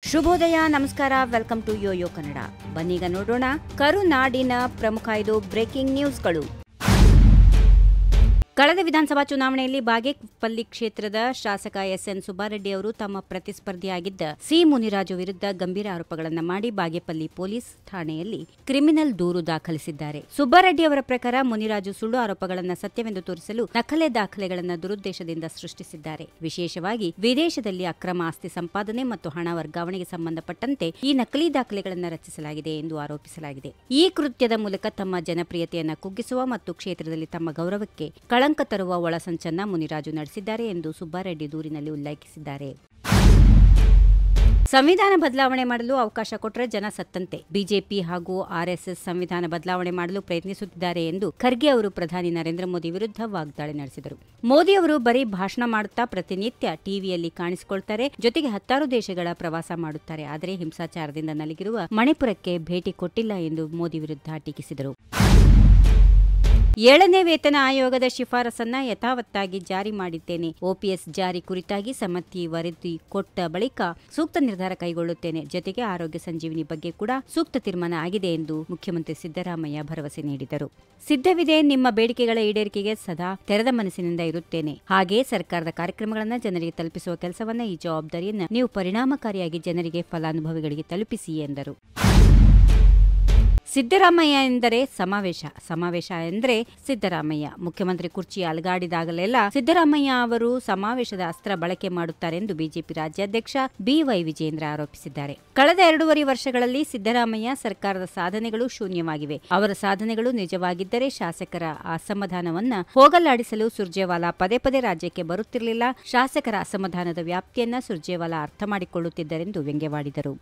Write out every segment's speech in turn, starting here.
ಶುಭೋದಯ, ನಮಸ್ಕಾರ, welcome to Yoyo Kannada. ಬನ್ನೀಗ ನೋಡೋಣ ಕರುನಾಡಿನ ಪ್ರಮುಖ 5 ಬ್ರೇಕಿಂಗ್ ನ್ಯೂಸ್ಗಳು. ಕಳೆದ ವಿಧಾನಸಭಾ ಚುನಾವಣೆಯಲ್ಲಿ ಬಾಗೇಪಲ್ಲಿ ಕ್ಷೇತ್ರದ ಶಾಸಕ ಎಸ್ಎನ್ ಸುಬ್ಬಾರೆಡ್ಡಿ ಅವರು ತಮ್ಮ ಪ್ರತಿಸ್ಪರ್ಧಿಯಾಗಿದ್ದ ಸಿ ಮುನಿರಾಜು ವಿರುದ್ಧ ಗಂಭೀರ ಆರೋಪಗಳನ್ನು ಮಾಡಿ ಬಾಗೇಪಲ್ಲಿ ಪೊಲೀಸ್ ಠಾಣೆಯಲ್ಲಿ ಕ್ರಿಮಿನಲ್ ದೂರು ದಾಖಲಿಸಿದ್ದಾರೆ. ಸುಬ್ಬಾರೆಡ್ಡಿ ಅವರ ಪ್ರಕಾರ ಮುನಿರಾಜು ಸುಳ್ಳು ಆರೋಪಗಳನ್ನು ಸತ್ಯವೆಂದು ತೋರಿಸಲು ನಕಲಿ ದಾಖಲೆಗಳನ್ನು ದುರುದ್ದೇಶದಿಂದ ಸೃಷ್ಟಿಸಿದ್ದಾರೆ. ವಿಶೇಷವಾಗಿ ವಿದೇಶದಲ್ಲಿ ಅಕ್ರಮ ಆಸ್ತಿ ಸಂಪಾದನೆ ಮತ್ತು ಹಣ ವರ್ಗಾವಣೆಗೆ ಸಂಬಂಧಪಟ್ಟಂತೆ ಈ ನಕಲಿ ದಾಖಲೆಗಳನ್ನು ರಚಿಸಲಾಗಿದೆ ಎಂದು ಆರೋಪಿಸಲಾಗಿದೆ. ಈ ಕೃತ್ಯದ ಮೂಲಕ ತಮ್ಮ ಜನಪ್ರಿಯತೆಯನ್ನು ಕುಗ್ಗಿಸುವ ಮತ್ತು ಕ್ಷೇತ್ರದಲ್ಲಿ ತಮ್ಮ ಗೌರವಕ್ಕೆ ಕಳಂಕ ತರುವ ಒಳಸಂಚನ್ನ ಮುನಿರಾಜು ನಡೆಸಿದ್ದಾರೆ ಎಂದು ಸುಬ್ಬಾರೆಡ್ಡಿ ದೂರಿನಲ್ಲಿ ಉಲ್ಲೇಖಿಸಿದ್ದಾರೆ. ಸಂವಿಧಾನ ಬದಲಾವಣೆ ಮಾಡಲು ಅವಕಾಶ ಕೊಟ್ಟರೆ ಜನ ಸತ್ತಂತೆ. ಬಿಜೆಪಿ ಹಾಗೂ ಆರ್ಎಸ್ಎಸ್ ಸಂವಿಧಾನ ಬದಲಾವಣೆ ಮಾಡಲು ಪ್ರಯತ್ನಿಸುತ್ತಿದ್ದಾರೆ ಎಂದು ಖರ್ಗೆ ಅವರು ಪ್ರಧಾನಿ ನರೇಂದ್ರ ಮೋದಿ ವಿರುದ್ಧ ವಾಗ್ದಾಳಿ ನಡೆಸಿದರು. ಮೋದಿ ಅವರು ಬರೀ ಭಾಷಣ ಮಾಡುತ್ತಾ ಪ್ರತಿನಿತ್ಯ ಟಿವಿಯಲ್ಲಿ ಕಾಣಿಸಿಕೊಳ್ತಾರೆ, ಜೊತೆಗೆ 10 ದೇಶಗಳ ಪ್ರವಾಸ ಮಾಡುತ್ತಾರೆ. ಆದರೆ ಹಿಂಸಾಚಾರದಿಂದ ನಲುಗಿರುವ ಮಣಿಪುರಕ್ಕೆ ಭೇಟಿ ಕೊಟ್ಟಿಲ್ಲ ಎಂದು ಮೋದಿ ವಿರುದ್ಧ ಟೀಕಿಸಿದರು. 7ನೇ ವೇತನ ಆಯೋಗದ ಶಿಫಾರಸನ್ನ ಯಥಾವತ್ತಾಗಿ ಜಾರಿ ಮಾಡಿದ್ದೇನೆ. ಓಪಿಎಸ್ ಜಾರಿ ಕುರಿತಾಗಿ ಸಮಿತಿ ವರದಿ ಕೊಟ್ಟ ಬಳಿಕ ಸೂಕ್ತ ನಿರ್ಧಾರ ಕೈಗೊಳ್ಳುತ್ತೇನೆ. ಜೊತೆಗೆ ಆರೋಗ್ಯ ಸಂಜೀವಿನಿ ಬಗ್ಗೆ ಕೂಡ ಸೂಕ್ತ ತೀರ್ಮಾನ ಆಗಿದೆ ಎಂದು ಮುಖ್ಯಮಂತ್ರಿ ಸಿದ್ದರಾಮಯ್ಯ ಭರವಸೆ ನೀಡಿದರು. ಸಿದ್ಧವಿದೆ, ನಿಮ್ಮ ಬೇಡಿಕೆಗಳ ಈಡೇರಿಕೆಗೆ ಸದಾ ತೆರೆದ ಮನಸ್ಸಿನಿಂದ ಇರುತ್ತೇನೆ. ಹಾಗೆಯೇ ಸರ್ಕಾರದ ಕಾರ್ಯಕ್ರಮಗಳನ್ನು ಜನರಿಗೆ ತಲುಪಿಸುವ ಕೆಲಸವನ್ನ, ಈ ಜವಾಬ್ದಾರಿಯನ್ನು ನೀವು ಪರಿಣಾಮಕಾರಿಯಾಗಿ ಜನರಿಗೆ ಫಲಾನುಭವಿಗಳಿಗೆ ತಲುಪಿಸಿ ಎಂದರು. ಸಿದ್ದರಾಮಯ್ಯ ಎಂದರೆ ಸಮಾವೇಶ ಎಂದರೆ ಸಿದ್ದರಾಮಯ್ಯ. ಮುಖ್ಯಮಂತ್ರಿ ಕುರ್ಚಿ ಅಲುಗಾಡಿದಾಗಲೆಲ್ಲ ಸಿದ್ದರಾಮಯ್ಯ ಅವರು ಸಮಾವೇಶದ ಅಸ್ತ್ರ ಬಳಕೆ ಮಾಡುತ್ತಾರೆ ಎಂದು ಬಿಜೆಪಿ ರಾಜ್ಯಾಧ್ಯಕ್ಷ ಬಿವೈ ವಿಜೇಂದ್ರ ಆರೋಪಿಸಿದ್ದಾರೆ. ಕಳೆದ 2.5 ವರ್ಷಗಳಲ್ಲಿ ಸಿದ್ದರಾಮಯ್ಯ ಸರ್ಕಾರದ ಸಾಧನೆಗಳು ಶೂನ್ಯವಾಗಿವೆ. ಅವರ ಸಾಧನೆಗಳು ನಿಜವಾಗಿದ್ದರೆ ಶಾಸಕರ ಅಸಮಾಧಾನವನ್ನ ಹೋಗಲಾಡಿಸಲು ಸುರ್ಜೇವಾಲಾ ಪದೇ ಪದೇ ರಾಜ್ಯಕ್ಕೆ ಬರುತ್ತಿರಲಿಲ್ಲ. ಶಾಸಕರ ಅಸಮಾಧಾನದ ವ್ಯಾಪ್ತಿಯನ್ನ ಸುರ್ಜೇವಾಲಾ ಅರ್ಥ ಮಾಡಿಕೊಳ್ಳುತ್ತಿದ್ದರೆಂದು ವ್ಯಂಗ್ಯವಾಡಿದರು.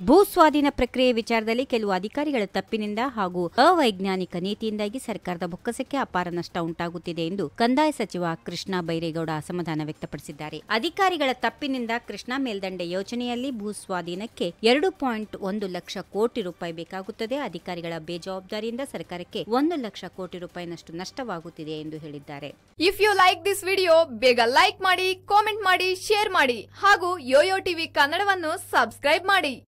ಭೂ ಸ್ವಾಧೀನ ಪ್ರಕ್ರಿಯೆ ವಿಚಾರದಲ್ಲಿ ಕೆಲವು ಅಧಿಕಾರಿಗಳ ತಪ್ಪಿನಿಂದ ಹಾಗೂ ಅವೈಜ್ಞಾನಿಕ ನೀತಿಯಿಂದಾಗಿ ಸರ್ಕಾರದ ಬೊಕ್ಕಸಕ್ಕೆ ಅಪಾರ ನಷ್ಟ ಉಂಟಾಗುತ್ತಿದೆ ಎಂದು ಕಂದಾಯ ಸಚಿವ ಕೃಷ್ಣ ಬೈರೇಗೌಡ ಅಸಮಾಧಾನ ವ್ಯಕ್ತಪಡಿಸಿದ್ದಾರೆ. ಅಧಿಕಾರಿಗಳ ತಪ್ಪಿನಿಂದ ಕೃಷ್ಣಾ ಮೇಲ್ದಂಡೆ ಯೋಜನೆಯಲ್ಲಿ ಭೂ ಸ್ವಾಧೀನಕ್ಕೆ 2.1 ಲಕ್ಷ ಕೋಟಿ ರೂಪಾಯಿ ಬೇಕಾಗುತ್ತದೆ. ಅಧಿಕಾರಿಗಳ ಬೇಜವಾಬ್ದಾರಿಯಿಂದ ಸರ್ಕಾರಕ್ಕೆ 1 ಲಕ್ಷ ಕೋಟಿ ರೂಪಾಯಿನಷ್ಟು ನಷ್ಟವಾಗುತ್ತಿದೆ ಎಂದು ಹೇಳಿದ್ದಾರೆ. If you like this video, ಬೇಗ ಲೈಕ್ ಮಾಡಿ, ಕಾಮೆಂಟ್ ಮಾಡಿ, ಶೇರ್ ಮಾಡಿ ಹಾಗೂ ಯೋಯೋ ಟಿವಿ ಕನ್ನಡವನ್ನು ಸಬ್ಸ್ಕ್ರೈಬ್ ಮಾಡಿ.